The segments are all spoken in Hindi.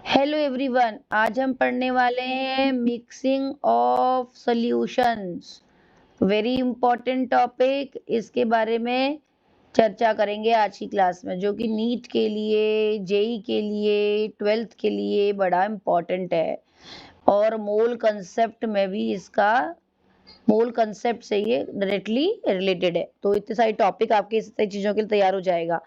हेलो एवरीवन, आज हम पढ़ने वाले हैं mixing of solutions. Very important topic, इसके बारे में चर्चा करेंगे आज की क्लास में, जो कि नीट के लिए, जेई के लिए, 12th के लिए बड़ा इंपॉर्टेंट है। और मोल कंसेप्ट से ये डायरेक्टली रिलेटेड है। तो इतने सारे टॉपिक आपके इस सारी चीजों के लिए तैयार हो जाएगा।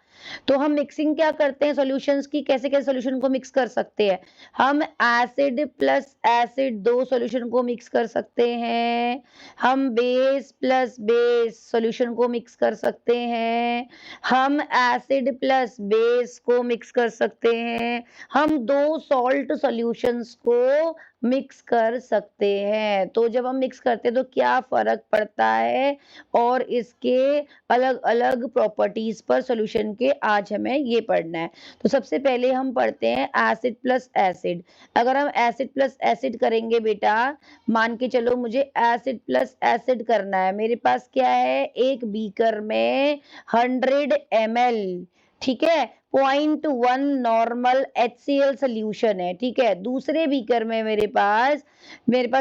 तो हम मिक्सिंग क्या करते हैं सॉल्यूशंस की, कैसे कैसे सॉल्यूशन को मिक्स कर सकते हैं। हम एसिड प्लस एसिड दो सॉल्यूशन को मिक्स कर सकते हैं। हम बेस प्लस बेस सॉल्यूशन को मिक्स कर सकते हैं। हम एसिड प्लस बेस को मिक्स कर सकते हैं। हम दो सॉल्ट सॉल्यूशंस को मिक्स कर सकते हैं। तो जब हम मिक्स करते हैं तो क्या फर्क पड़ता है और इसके अलग अलग प्रॉपर्टीज पर सॉल्यूशन के आज हमें ये पढ़ना है। तो सबसे पहले हम पढ़ते हैं एसिड प्लस एसिड। अगर हम एसिड प्लस एसिड करेंगे बेटा, मान के चलो मुझे एसिड प्लस एसिड करना है। मेरे पास क्या है, एक बीकर में 100 ml, ठीक है, 0.1 नॉर्मल HCl सोल्यूशन है, ठीक है। दूसरे बीकर में मेरे पास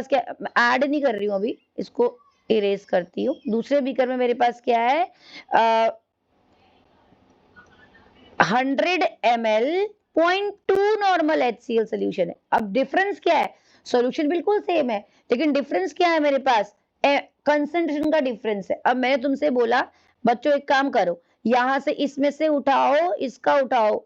क्या, ऐड नहीं कर रही हूँ अभी, इसको इरेज करती हूँ। दूसरे बीकर में मेरे पास क्या है, 100 ml 0.2 नॉर्मल HCl सोल्यूशन है। अब डिफरेंस क्या है, सॉल्यूशन बिल्कुल सेम है, लेकिन डिफरेंस क्या है, मेरे पास कंसंट्रेशन का डिफरेंस है। अब मैंने तुमसे बोला बच्चों एक काम करो, यहां से इसमें से उठाओ, इसका उठाओ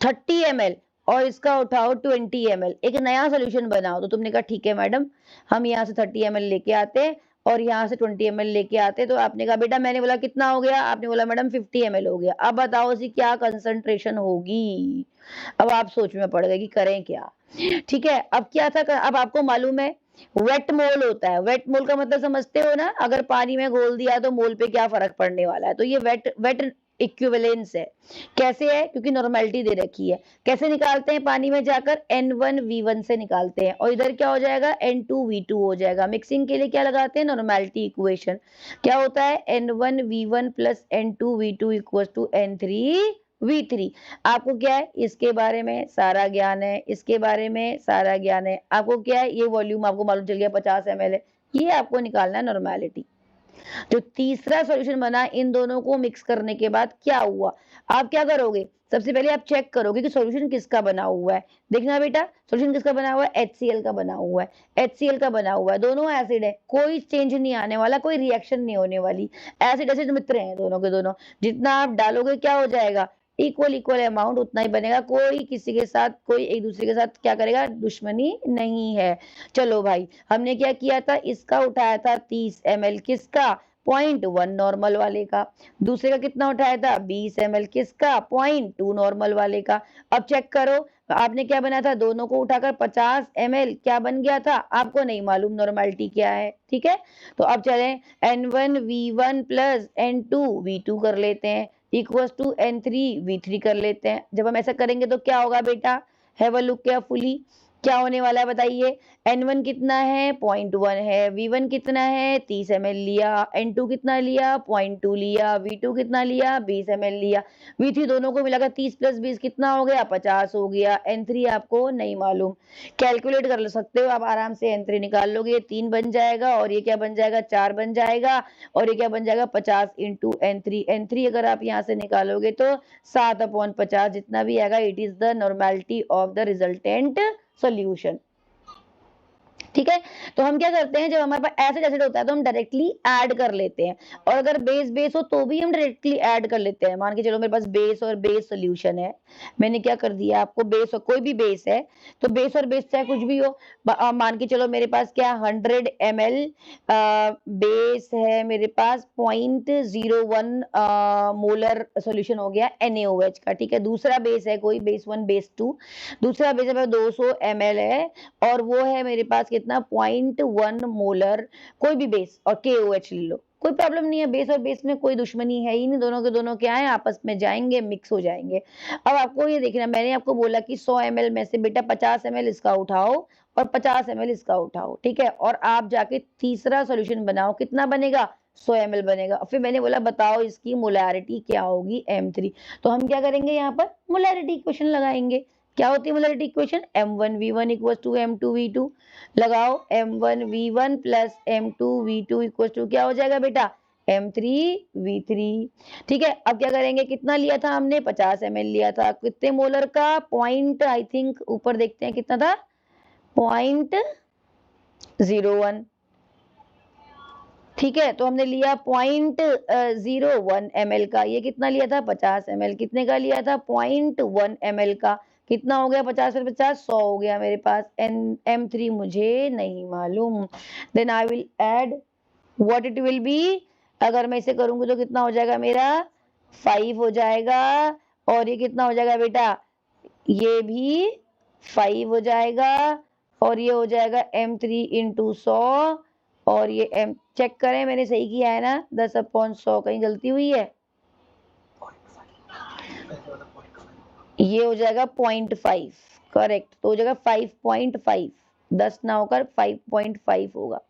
30 ml और इसका उठाओ 20 ml, एक नया सोल्यूशन बनाओ। तो तुमने कहा ठीक है मैडम, हम यहाँ से 30 ml लेके आते हैं और यहाँ से 20 ml लेके आते। तो आपने कहा बेटा, मैंने बोला कितना हो गया, आपने बोला मैडम 50 ml हो गया। अब बताओ जी क्या कंसंट्रेशन होगी। अब आप सोच में पड़ गए कि करें क्या। ठीक है, अब क्या था, अब आपको मालूम है वेट मोल होता है। वेट मोल का मतलब समझते हो ना, अगर पानी में घोल दिया तो मोल पे क्या फर्क पड़ने वाला है। तो ये वेट वेट इक्विवेलेंस है। कैसे है, क्योंकि नॉर्मेलिटी दे रखी है। कैसे निकालते हैं, पानी में जाकर N1V1 से निकालते हैं और इधर क्या हो जाएगा, N2V2 हो जाएगा। मिक्सिंग के लिए क्या लगाते हैं, नॉर्मेलिटी इक्वेशन। क्या होता है, N1V1 plus N2V2 equal to N3V3। आपको क्या है, इसके बारे में सारा ज्ञान है, इसके बारे में सारा ज्ञान है। आपको क्या है, ये वॉल्यूम आपको मालूम चल गया 50 ml है। ये आपको निकालना है नॉर्मेलिटी। जो तीसरा सॉल्यूशन बना, इन दोनों को मिक्स करने के बाद क्या हुआ, आप क्या करोगे, सबसे पहले आप चेक करोगे कि सॉल्यूशन किसका बना हुआ है। देखना बेटा, सॉल्यूशन किसका बना हुआ है, HCl का बना हुआ है। HCl का बना हुआ है, दोनों एसिड है, कोई चेंज नहीं आने वाला, कोई रिएक्शन नहीं होने वाली। एसिड एसिड मित्र हैं दोनों के दोनों। जितना आप डालोगे क्या हो जाएगा, इक्वल इक्वल अमाउंट उतना ही बनेगा। कोई किसी के साथ, कोई एक दूसरे के साथ क्या करेगा, दुश्मनी नहीं है। चलो भाई, हमने क्या किया था, इसका उठाया था 30 ml, किसका, 0.1 नॉर्मल वाले का। दूसरे का कितना उठाया था, 20 ml, किसका, 0.2 नॉर्मल वाले का। अब चेक करो, आपने क्या बनाया था, दोनों को उठाकर 50 ml क्या बन गया था, आपको नहीं मालूम नॉर्मेलिटी क्या है, ठीक है। तो अब चलें N1V1 प्लस N2V2 कर लेते हैं, इक्वल टू N3V3 कर लेते हैं। जब हम ऐसा करेंगे तो क्या होगा बेटा, हैव अ लुक केयरफुली, क्या होने वाला है बताइए। N1 कितना है, 0.1 है। V1 कितना है, 30 ml लिया। N2 कितना लिया, 0.2 लिया। V2 कितना लिया, 20 ml लिया। V3 दोनों को मिलाकर 30 प्लस 20 कितना हो गया, 50 हो गया। N3 आपको नहीं मालूम, कैलकुलेट कर सकते हो आप आराम से, N3 निकाल लोगे, 3 बन जाएगा और ये क्या बन जाएगा, 4 बन जाएगा और ये क्या बन जाएगा, 50 इंटू N3। N3 अगर आप यहाँ से निकालोगे तो 7/50 जितना भी आएगा, it is the normality of the resultant solution. ठीक है, तो हम क्या करते हैं, जब हमारे पास एसिड एसिड होता है तो हम डायरेक्टली ऐड कर लेते हैं, और अगर बेस बेस हो तो भी हम डायरेक्टली ऐड कर लेते हैं। मान के चलो मेरे पास बेस और बेस सॉल्यूशन है, मैंने क्या कर दिया आपको, बेस और कोई भी बेस है, तो बेस और बेस चाहे कुछ भी हो। मान के चलो मेरे पास क्या 100 ml बेस है, मेरे पास 0.01 मोलर सॉल्यूशन हो गया NaOH का, ठीक है। दूसरा बेस है कोई, बेस 1 बेस 2, दूसरा बेस है 200 ml है और वो है मेरे पास कितना, 0.1 मोलर, कोई भी बेस, और KOH ले लो, कोई प्रॉब्लम नहीं है। बेस और बेस में कोई दुश्मनी है ही नहीं, दोनों के दोनों क्या है, आपस में जाएंगे, मिक्स हो जाएंगे। अब आपको ये देखना, मैंने आपको बोला कि 100 ml में से बेटा 50 ml इसका उठाओ और 50 ml इसका उठाओ, ठीक है, और आप जाके तीसरा सॉल्यूशन बनाओ, कितना बनेगा, 100 ml बनेगा। फिर मैंने बोला बताओ इसकी मोलैरिटी क्या होगी, M3। तो हम क्या करेंगे, यहाँ पर मोलैरिटी इक्वेशन लगाएंगे। क्या होती है molarity equation? m1v1 equal to m2v2। लगाओ m1v1 plus m2v2 equal to क्या हो जाएगा बेटा? m3v3। ठीक है, अब क्या करेंगे? कितना लिया था हमने? 50 ml लिया था। कितने मोलर का? पॉइंट आई थिंक ऊपर देखते हैं कितना था, 0.01। ठीक है, तो हमने लिया 0.01 ml का। ये कितना लिया था? 50 ml। कितने का लिया था? 0.1 ml का। कितना हो गया? 50 और 50 100 हो गया मेरे पास। m3 मुझे नहीं मालूम। Then I will add what it will be. अगर मैं इसे करूंगी तो कितना हो जाएगा मेरा? 5 हो जाएगा। और ये कितना हो जाएगा बेटा? ये भी 5 हो जाएगा। और ये हो जाएगा m3 इंटू 100। और ये m चेक करें मैंने सही किया है ना? 10/100 कहीं गलती हुई है? ये हो जाएगा 0.5। करेक्ट, तो हो जाएगा 5.5। 10 ना होकर 5.5 होगा।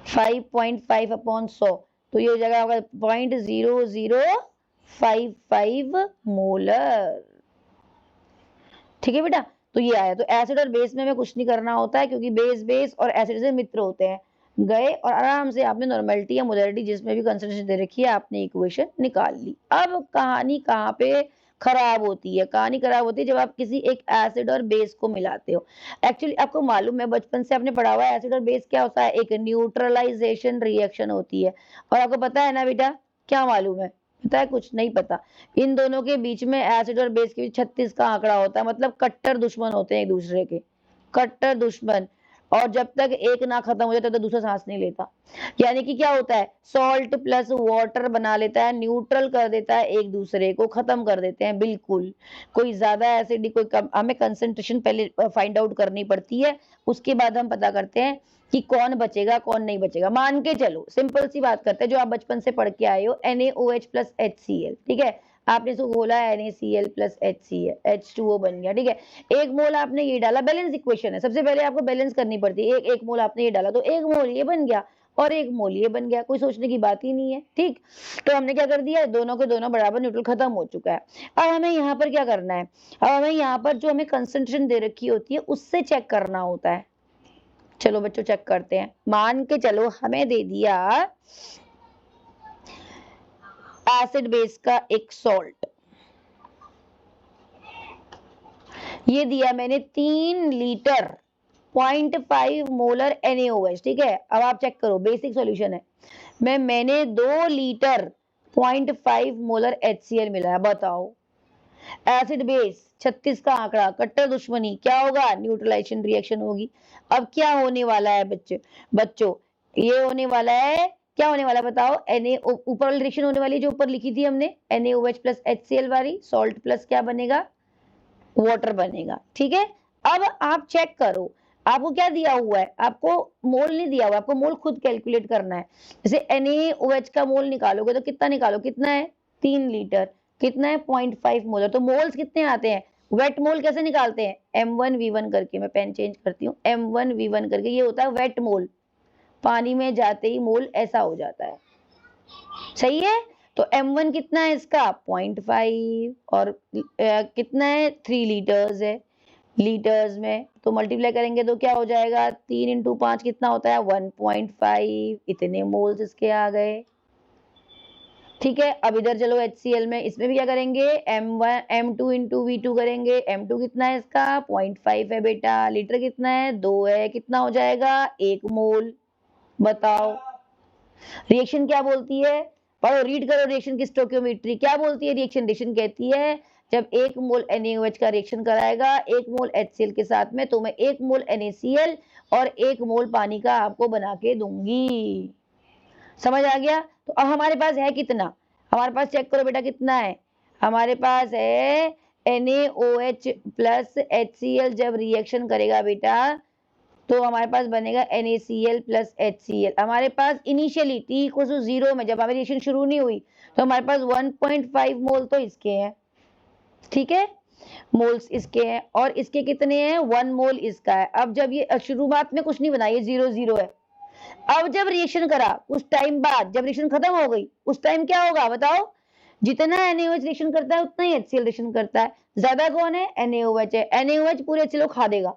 5.5/100, तो ये हो जाएगा होगा 0.0055 मोलर। ठीक है बेटा, तो ये आया। तो एसिड और बेस में हमें कुछ नहीं करना होता है, क्योंकि बेस और एसिड से मित्र होते हैं। गए और आराम से आपने नॉर्मेलिटी या मोलरिटी जिसमें भी कंसंट्रेशन दे रखी है आपने इक्वेशन निकाल ली। अब कहानी कहाँ पे खराब होती है? कहानी खराब होती है जब आप किसी एक एसिड और बेस को मिलाते हो। एक्चुअली आपको मालूम है, बचपन से आपने पढ़ा हुआ है एसिड और बेस क्या होता है? एक न्यूट्रलाइजेशन रिएक्शन होती है। और आपको पता है ना बेटा? क्या मालूम है? पता है? कुछ नहीं पता। इन दोनों के बीच में, एसिड और बेस के बीच 36 का आंकड़ा होता है। मतलब कट्टर दुश्मन होते हैं एक दूसरे के, कट्टर दुश्मन। और जब तक एक ना खत्म हो जाए तब तक दूसरा सांस नहीं लेता। यानी कि क्या होता है? सॉल्ट प्लस वाटर बना लेता है, न्यूट्रल कर देता है, एक दूसरे को खत्म कर देते हैं बिल्कुल। कोई ज्यादा एसिड कोई कम, हमें कंसंट्रेशन पहले फाइंड आउट करनी पड़ती है, उसके बाद हम पता करते हैं कि कौन बचेगा कौन नहीं बचेगा। मान के चलो, सिंपल सी बात करते हैं जो आप बचपन से पढ़ के आए हो, NaOH प्लस HCl। ठीक है, आपने इसको घोला NaCl प्लस HCl, H2O बन गया। ठीक है, एक मोल आपने ये डाला, बैलेंस इक्वेशन है, सबसे पहले आपको बैलेंस करनी पड़ती है। एक मोल आपने ये डाला तो एक मोल ये बन गया और एक मोल ये बन गया, कोई सोचने की बात ही नहीं है। ठीक, तो हमने क्या कर दिया? दोनों के दोनों बराबर, न्यूट्रल खत्म हो चुका है। अब हमें यहाँ पर क्या करना है? अब हमें यहाँ पर जो हमें कंसंट्रेशन दे रखी होती है उससे चेक करना होता है। चलो बच्चों चेक करते हैं। मान के चलो हमें दे दिया एसिड बेस का एक सॉल्ट, ये दिया मैंने 3 लीटर 0.5 मोलर NaOH। ठीक है, अब आप चेक करो, बेसिक सॉल्यूशन है। मैंने 2 लीटर 0.5 मोलर HCl मिलाया। बताओ, एसिड बेस 36 का आंकड़ा, कट्टर दुश्मनी, क्या होगा? न्यूट्रलाइजेशन रिएक्शन होगी। अब क्या होने वाला है बच्चों? ये होने वाला है, क्या होने वाला है बताओ? ऊपर वाली रिएक्शन होने वाली है जो ऊपर लिखी थी हमने, NaOH प्लस HCl वाली, सॉल्ट प्लस क्या बनेगा? वाटर बनेगा। ठीक है, अब आप चेक करो, आपको क्या दिया हुआ है? आपको मोल नहीं दिया हुआ, आपको मोल खुद कैलकुलेट करना है। जैसे NaOH का मोल निकालोगे तो कितना निकालो? कितना है? 3 लीटर। कितना है? 0.5 मोलर। तो मोल्स कितने आते हैं? वेट मोल कैसे निकालते हैं? M1v1 करके, मैं पेन चेंज करती हूँ, M1v1 करके, ये होता है वेट मोल। पानी में जाते ही मोल ऐसा हो जाता है। सही है, तो M1 कितना है इसका? 0.5। और कितना है? 3 लीटर्स है, लीटर्स में तो मल्टीप्लाई करेंगे तो क्या हो जाएगा? 3 इंटू 5 कितना होता है? 1.5। इतने मोल्स इसके आ गए। ठीक है, अब इधर चलो HCl में, इसमें भी क्या करेंगे? M2 इंटू V2 करेंगे। M2 कितना है इसका? 0.5 है बेटा। लीटर कितना है? 2 है। कितना हो जाएगा? 1 मोल। बताओ रिएक्शन क्या बोलती है? पढ़ो, रीड करो रिएक्शन की स्टोइकियोमेट्री। क्या बोलती है रिएक्शन कहती है जब 1 मोल NaOH का रिएक्शन कराएगा 1 मोल HCl के साथ में, तो मैं 1 मोल NaCl और 1 मोल पानी का आपको बना के दूंगी। समझ आ गया? तो अब हमारे पास है कितना? हमारे पास चेक करो बेटा कितना है। हमारे पास है NaOH प्लस HCl जब रिएक्शन करेगा बेटा तो हमारे पास बनेगा NaCl प्लस HCl। हमारे पास इनिशियली T इक्वल टू 0 में जब हमारी रिएक्शन शुरू नहीं हुई तो हमारे पास 1.5 मोल तो इसके हैं। ठीक है, मोल्स इसके हैं और इसके कितने हैं? 1 मोल इसका है। अब जब ये शुरुआत में कुछ नहीं बना, ये 0 है। अब जब रिएक्शन करा उस टाइम बाद, जब रिएक्शन खत्म हो गई उस टाइम क्या होगा बताओ? जितना NaOH रिएक्शन करता है उतना ही HCl रिएक्शन करता है। ज्यादा कौन है? NaOH है। NaOH पूरे HCl को खा देगा,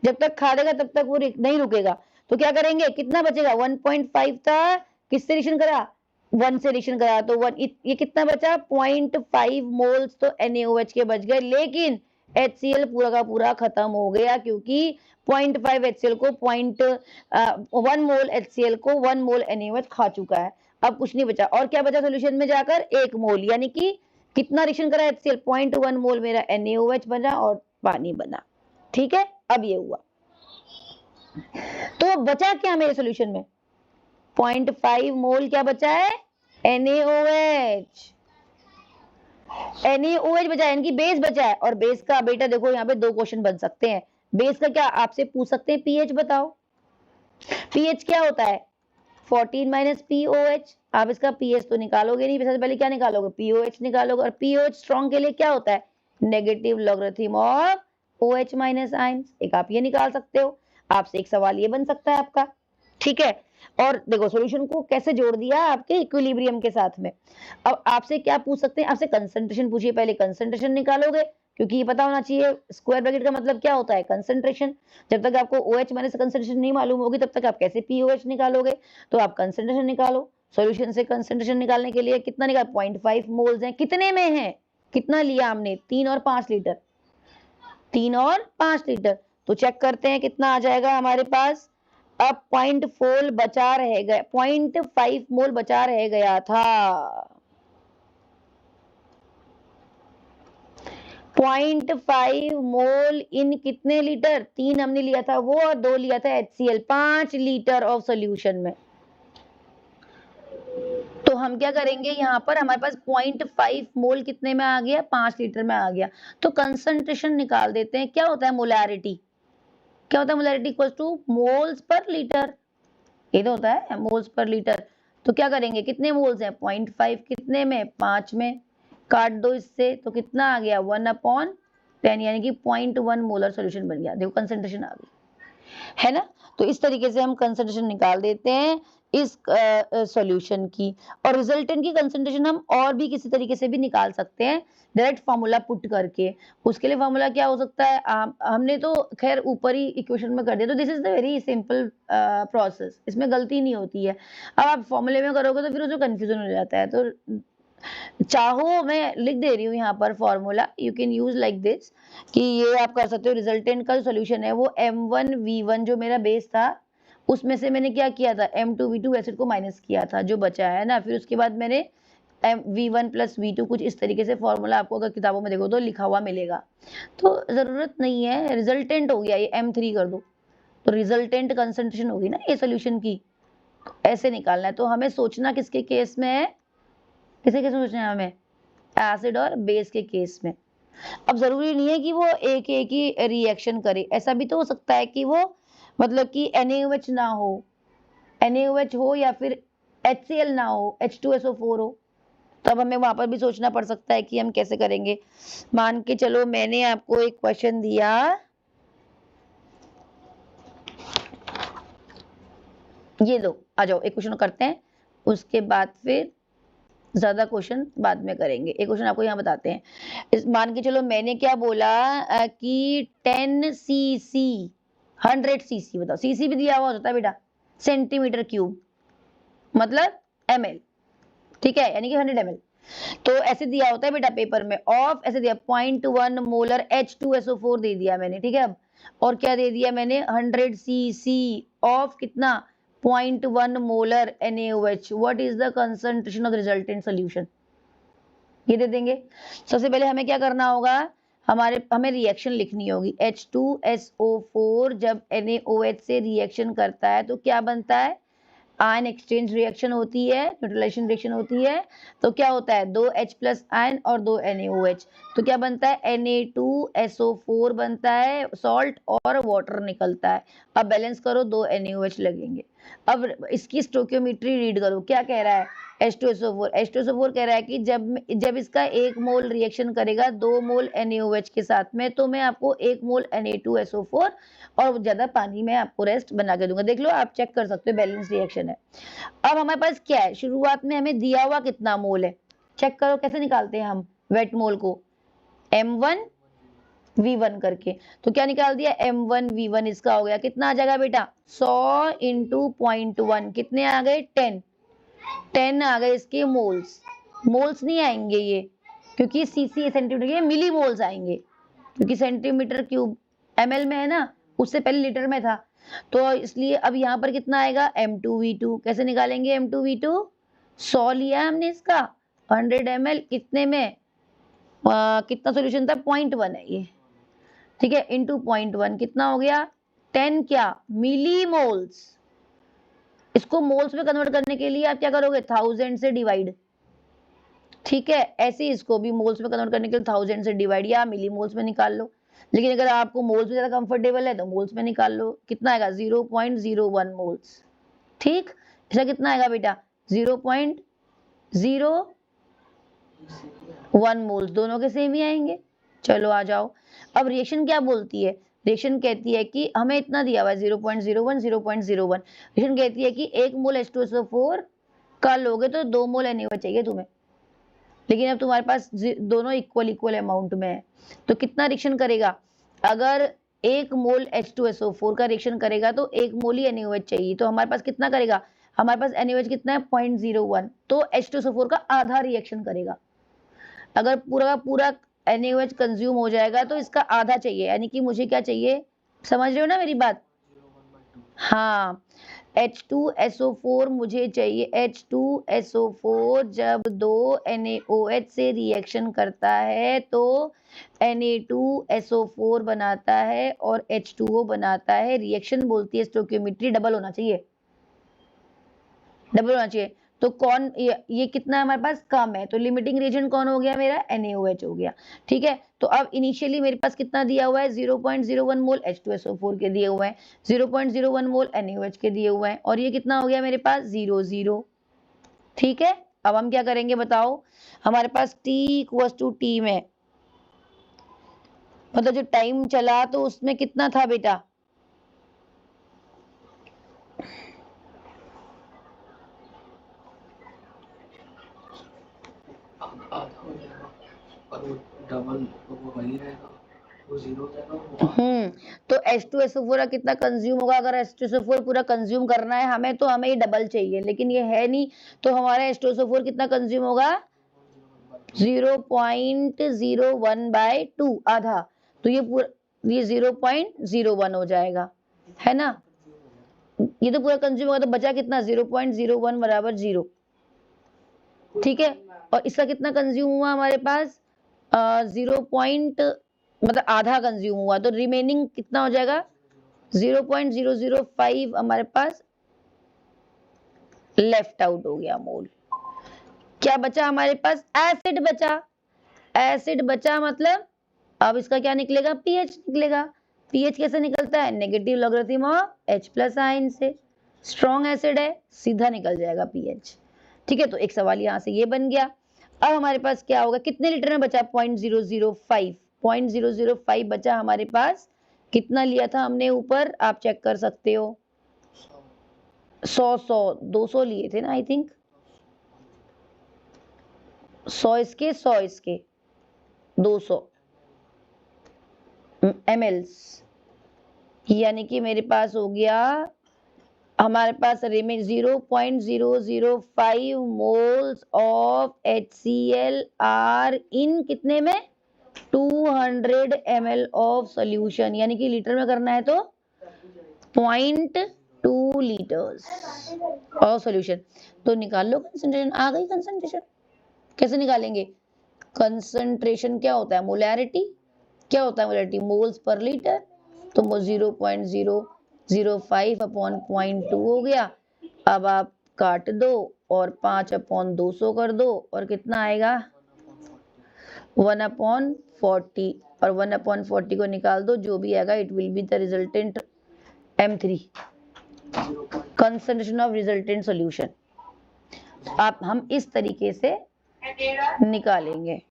जब तक खा देगा तब तक वो नहीं रुकेगा। तो क्या करेंगे, कितना बचेगा? 1.5 था, किससे रिएक्शन करा? 1 से रिएक्शन करा, तो 1 ये कितना बचा? 0.5 मोल्स तो NaOH के बच गए, लेकिन HCl पूरा का पूरा खत्म हो गया, क्योंकि 0.5 HCl को 1 मोल HCl को 1 मोल NaOH खा चुका है। अब कुछ नहीं बचा, और क्या बचा सोल्यूशन में जाकर? 1 मोल, यानी कि कितना रिएक्शन करा HCl? 0.1 मोल मेरा NaOH बना और पानी बना। ठीक है, अब ये हुआ। तो बचा क्या मेरे सोल्यूशन में? 0.5 मोल क्या बचा है? NaOH। NaOH बचा है, यानी बेस बचा है। और बेस का बेटा देखो यहाँ पे 2 क्वेश्चन बन सकते हैं। बेस का क्या आपसे पूछ सकते हैं? पीएच बताओ। पीएच क्या होता है? 14 - POH। आप इसका पीएच तो निकालोगे नहीं, सबसे पहले क्या निकालोगे? POH निकालोगे। और POH स्ट्रॉन्ग के लिए क्या होता है? Negative logarithm of OH minus ions. एक आप ये निकाल सकते हो। आपसे एक सवाल ये बन सकता है आपका, ठीक है। और देखो सॉल्यूशन को कैसे जोड़ दिया आपके इक्विलिब्रियम के साथ में। अब आपसे क्या पूछ सकते हैं? आपसे कंसंट्रेशन पूछिए, पहले कंसंट्रेशन निकालोगे, क्योंकि ये पता होना चाहिए स्क्वायर ब्रैकेट का मतलब क्या होता है? कंसंट्रेशन। जब तक आपको OH माइनस कंसंट्रेशन नहीं मालूम होगी तब तक आप कैसे POH निकालोगे? तो आप कंसंट्रेशन निकालो। सॉल्यूशन से कंसंट्रेशन निकालने के लिए कितना निकाल? 0.5 मोल्स है। कितने में है? कितना लिया हमने? 3 और 5 लीटर। 3 और 5 लीटर। तो चेक करते हैं कितना आ जाएगा हमारे पास। अब 0.4 बचा रह गया, 0.5 मोल बचा रह गया था। 0.5 मोल इन कितने लीटर? 3 हमने लिया था वो, और 2 लिया था HCl। 5 लीटर ऑफ सोल्यूशन में। तो हम क्या करेंगे, यहाँ पर हमारे पास 0.5 मोल कितने में आ गया? 5 लीटर में आ गया। तो कंसंट्रेशन निकाल देते हैं। क्या होता है मोलैरिटी? क्या होता है molarity? Equal two moles per litre. ये तो होता है मोल्स पर लीटर। तो क्या करेंगे, कितने मोल्स हैं? 0.5 कितने में? 5 में। काट दो इससे, तो कितना आ गया? 1/10, यानी कि 0.1 मोलर सोल्यूशन बन गया। देखो कंसंट्रेशन आ गई, है ना। तो इस तरीके से हम कंसंट्रेशन निकाल देते हैं इस सॉल्यूशन की। और रिजल्टेंट की कंसंट्रेशन हम और भी किसी तरीके से भी निकाल सकते हैं, डायरेक्ट फॉर्मूला पुट करके। उसके लिए फॉर्मूला क्या हो सकता है? हमने तो खैर ऊपर ही इक्वेशन में कर दिया, तो this is the very simple process, इसमें गलती नहीं होती है। अब आप फॉर्मूले में करोगे तो फिर उसमें कंफ्यूजन हो जाता है। तो चाहो मैं लिख दे रही हूँ यहाँ पर formula, you can use like this, कि ये आप कर सकते हो। रिजल्टेंट का सोल्यूशन है वो M1V1 जो मेरा बेस था, उसमें से मैंने क्या किया था? M2V2 एसिड को माइनस किया था, जो बचा है ना। फिर उसके बाद मैंने V1 + V2, कुछ इस तरीके से फॉर्मूला आपको अगर किताबों में देखो तो लिखा हुआ मिलेगा। तो जरूरत नहीं है, रिजल्टेंट हो गया ये, M3 कर दो, तो रिजल्टेंट कंसंट्रेशन होगी ना ये सोल्यूशन की। ऐसे निकालना है। तो हमें सोचना किसके केस में है? किसे केस में सोचना है हमें? एसिड और बेस के केस में। अब जरूरी नहीं है कि वो एक ही रिएक्शन करे, ऐसा भी तो हो सकता है कि वो मतलब कि NaOH ना हो, NaOH हो या फिर HCl ना हो, H2SO4 हो। तब हमें वहां पर भी सोचना पड़ सकता है कि हम कैसे करेंगे। मान के चलो मैंने आपको एक क्वेश्चन दिया, ये लो आ जाओ, एक क्वेश्चन करते हैं, उसके बाद फिर ज्यादा क्वेश्चन बाद में करेंगे। एक क्वेश्चन आपको यहाँ बताते हैं। इस मान के चलो मैंने क्या बोला कि 10 cc 100 cc, बताओ cc भी दिया हुआ होता है बेटा, सेंटीमीटर क्यूब मतलब ml, ठीक है, यानी कि 100 ml। तो ऐसे दिया होता है बेटा पेपर में, ऑफ ऐसे दिया 0.1 मोलर H2SO4 दे दिया मैंने, ठीक है। अब और क्या दे दिया मैंने? 100 cc ऑफ कितना? 0.1 molar NaOH। What is the concentration of resultant solution? ये दे देंगे। सबसे पहले हमें क्या करना होगा, हमें रिएक्शन लिखनी होगी। H2SO4 जब NaOH से रिएक्शन करता है तो क्या बनता है? आयन एक्सचेंज रिएक्शन होती है, न्यूट्रलाइजेशन रिएक्शन होती है। तो क्या होता है? 2 H+ आयन और 2 NaOH। तो क्या बनता है? Na2SO4 बनता है, सॉल्ट और वाटर निकलता है। अब बैलेंस करो, 2 NaOH लगेंगे। अब इसकी स्टोकियोमेट्री रीड करो, क्या कह रहा है? H2SO4 कह रहा है कि जब इसका 1 मोल रिएक्शन करेगा 2 मोल NaOH के साथ में, तो मैं आपको 1 मोल Na2SO4 और ज्यादा पानी में आपको रेस्ट बना के दूंगा। देख लो, आप चेक कर सकते हो, बैलेंस रिएक्शन है। अब हमारे पास क्या है? शुरुआत में हमें दिया हुआ कितना मोल है? चेक करो कैसे निकालते हैं हम वेट मोल को, m1 v1 करके। तो क्या निकाल दिया, m1 v1 इसका हो गया, कितना आ जाएगा बेटा 100 इंटू 0.1, कितने आ गए 10 आ गए इसके मोल्स। मोल्स नहीं आएंगे ये, क्योंकि सीसी सेंटीमीटर के मिली मोल्स आएंगे, क्योंकि सेंटीमीटर क्यूब ml में है ना, उससे पहले लीटर में था, तो इसलिए अब यहाँ पर कितना आएगा m2v2। कैसे निकालेंगे m2v2, 100 लिया हमने इसका, 100 ml कितने में कितना सॉल्यूशन था 0.1 है ये, ठीक है, इंटू 0.1 कितना हो गया 10 क्या मिली मोल्स। इसको मोल्स में कन्वर्ट करने के लिए आप क्या करोगे 1000 से डिवाइड, ठीक है, ऐसे ही इसको भी मोल्स में कन्वर्ट करने के लिए 1000 से डिवाइड या मिली मोल्स में निकाल लो। लेकिन अगर आपको मोल्स में ज्यादा कंफर्टेबल है तो मोल्स में निकाल लो, कितना आएगा 0.01 मोल्स, ठीक। इसका कितना आएगा बेटा 0.01 मोल्स, दोनों के सेम ही आएंगे। चलो आ जाओ, अब रिएक्शन क्या बोलती है, रिएक्शन कहती है कि हमें इतना दिया हुआ है 0.01 0.01, रिएक्शन कहती है कि 1 मोल H2SO4 का लोगे तो 2 मोल NaOH चाहिए तुम्हें, लेकिन अब तुम्हारे पास दोनों इक्वल अमाउंट में है, तो कितना रिएक्शन करेगा, अगर 1 मोल H2SO4 का रिएक्शन करेगा तो 1 मोल ही NaOH चाहिए, तो हमारे पास कितना करेगा, हमारे पास NaOH कितना है 0.01, तो H2SO4 का आधा रिएक्शन करेगा। अगर पूरा का पूरा NaOH कंज्यूम हो जाएगा तो इसका आधा चाहिए, यानी कि मुझे क्या चाहिए, समझ रहे हो ना मेरी बात, हाँ H2SO4 मुझे चाहिए, H2SO4 जब 2 NaOH से रिएक्शन करता है तो Na2SO4 बनाता है और H2O बनाता है, रिएक्शन बोलती है स्टोइकियोमेट्री डबल होना चाहिए, डबल होना चाहिए। तो कौन ये कितना है हमारे पास कम है, तो लिमिटिंग रिएजेंट कौन हो गया मेरा NaOH हो गया, ठीक है। तो अब इनिशियली मेरे पास कितना दिया हुआ है 0.01 मोल H2SO4 के दिए हुए हैं, 0.01 मोल NaOH के दिए हुए हैं, और ये कितना हो गया मेरे पास 0 0, ठीक है। अब हम क्या करेंगे बताओ, हमारे पास T में मतलब जो टाइम चला तो उसमें कितना था बेटा, तो H2SO4 का कितना कंज्यूम होगा, अगर H2SO4 पूरा कंज्यूम करना है हमें तो हमें ये डबल चाहिए, लेकिन ये है नहीं, तो हमारा H2SO4 कितना कंज्यूम होगा 0.01/2 आधा, तो ये पूरा ये 0.01 हो जाएगा, है ना, ये तो पूरा कंज्यूम होगा, तो बचा कितना 0.01 बराबर 0, ठीक है। और इसका कितना कंज्यूम हुआ हमारे पास 0. मतलब आधा कंज्यूम हुआ, तो रिमेनिंग कितना हो जाएगा 0.005 हमारे पास लेफ्ट आउट हो गया मोल। क्या बचा हमारे पास, एसिड बचा, एसिड बचा मतलब अब इसका क्या निकलेगा पीएच निकलेगा। पीएच कैसे निकलता है, negative logarithm of H plus ion से, स्ट्रॉन्ग एसिड है सीधा निकल जाएगा पीएच, ठीक है। तो एक सवाल यहाँ से ये बन गया। अब हमारे पास क्या होगा, कितने लीटर में बचा 0.005 बचा हमारे पास, कितना लिया था हमने ऊपर आप चेक कर सकते हो, 200 लिए थे ना आई थिंक, 100 इसके 200 ml, यानी कि मेरे पास हो गया हमारे पास remain 0.005 moles of HCl are in कितने में 200 ml ऑफ सॉल्यूशन, यानी कि लीटर में करना है तो 0.2 लीटर्स ऑफ सॉल्यूशन। तो निकाल लो कंसंट्रेशन, आ गई कंसंट्रेशन। कैसे निकालेंगे, कंसंट्रेशन क्या होता है मोलैरिटी, क्या होता है मोलैरिटी मोल्स पर लीटर, तो 0.005 अपॉन 0.2 हो गया। अब आप काट दो और 5/200 कर दो और कितना आएगा 1/40, और 1/40 को निकाल दो, जो भी आएगा it will be the resultant M3 concentration of resultant solution. आप हम इस तरीके से निकालेंगे,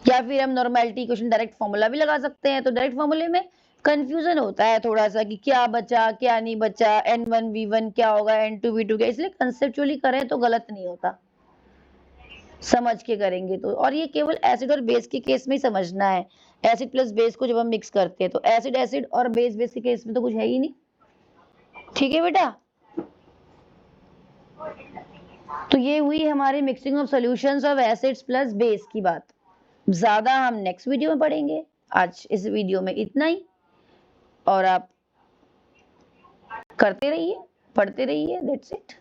या फिर हम नॉर्मेलिटी इक्वेशन डायरेक्ट फॉर्मूला भी लगा सकते हैं। तो डायरेक्ट फॉर्मूले में कंफ्यूजन होता है थोड़ा सा कि क्या बचा क्या नहीं बचा, N1 V1 क्या होगा, N2 V2 क्या, इसलिए कंसेप्चुअली करें तो गलत नहीं होता, समझ के करेंगे तो। और ये केवल एसिड और बेस के केस में ही समझना है। एसिड प्लस बेस को जब हम मिक्स करते हैं तो एसिड एसिड और बेस बेस के केस में तो कुछ है ही नहीं। ठीक है बेटा, तो ये हुई हमारी mixing of solutions of acids plus base की बात। ज्यादा हम नेक्स्ट वीडियो में पढ़ेंगे, आज इस वीडियो में इतना ही। और आप करते रहिए, पढ़ते रहिए, दैट्स इट।